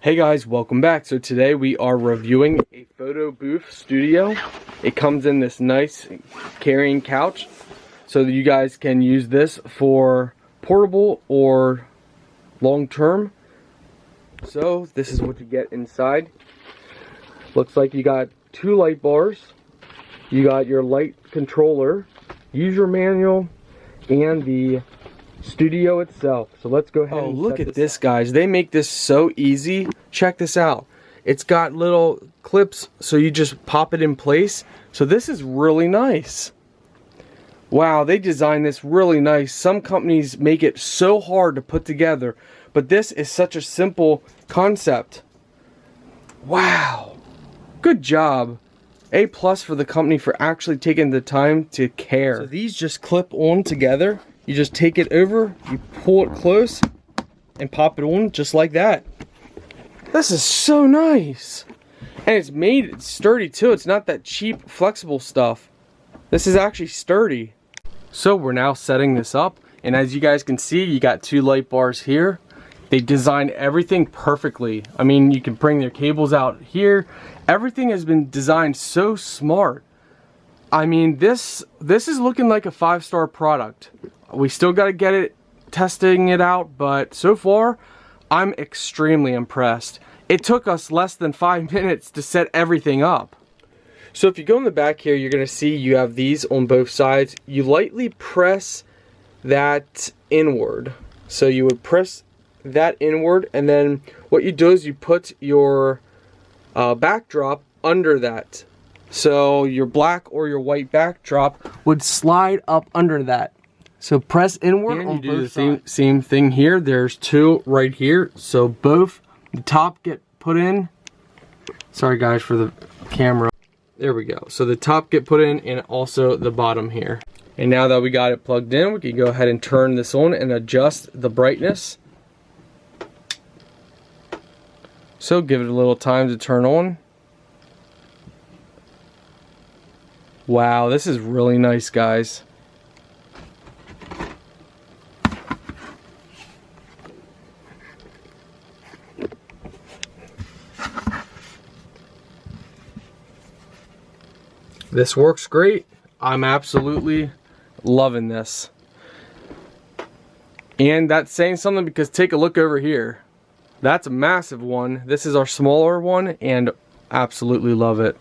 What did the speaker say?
Hey guys, welcome back. So today we are reviewing a photo booth studio. It comes in this nice carrying couch so that you guys can use this for portable or long term. So this is what you get inside. Looks like you got 2 light bars, you got your light controller, user manual, and the studio itself. So let's go ahead and look at this, guys. They make this so easy. Check this out. It's got little clips so you just pop it in place. So this is really nice. Wow, they designed this really nice. Some companies make it so hard to put together, but this is such a simple concept. Wow, good job. A+ for the company for actually taking the time to care. So these just clip on together. You just take it over, you pull it close, and pop it on just like that. This is so nice. And it's sturdy too. It's not that cheap, flexible stuff. This is actually sturdy. So we're now setting this up. And as you guys can see, you got 2 light bars here. They designed everything perfectly. I mean, you can bring their cables out here. Everything has been designed so smart. I mean, this is looking like a 5-star product. We still got to get it, testing it out, but so far, I'm extremely impressed. It took us less than 5 minutes to set everything up. So if you go in the back here, you're going to see you have these on both sides. You lightly press that inward. So you would press that inward, and then what you do is you put your backdrop under that. So your black or your white backdrop would slide up under that. So press inward and on both sides. You do the same thing here. There's 2 right here. So both the top get put in. Sorry guys for the camera. There we go. So the top get put in and also the bottom here. And now that we got it plugged in, we can go ahead and turn this on and adjust the brightness. So give it a little time to turn on. Wow, this is really nice, guys. This works great. I'm absolutely loving this. And that's saying something because take a look over here. That's a massive one. This is our smaller one and absolutely love it.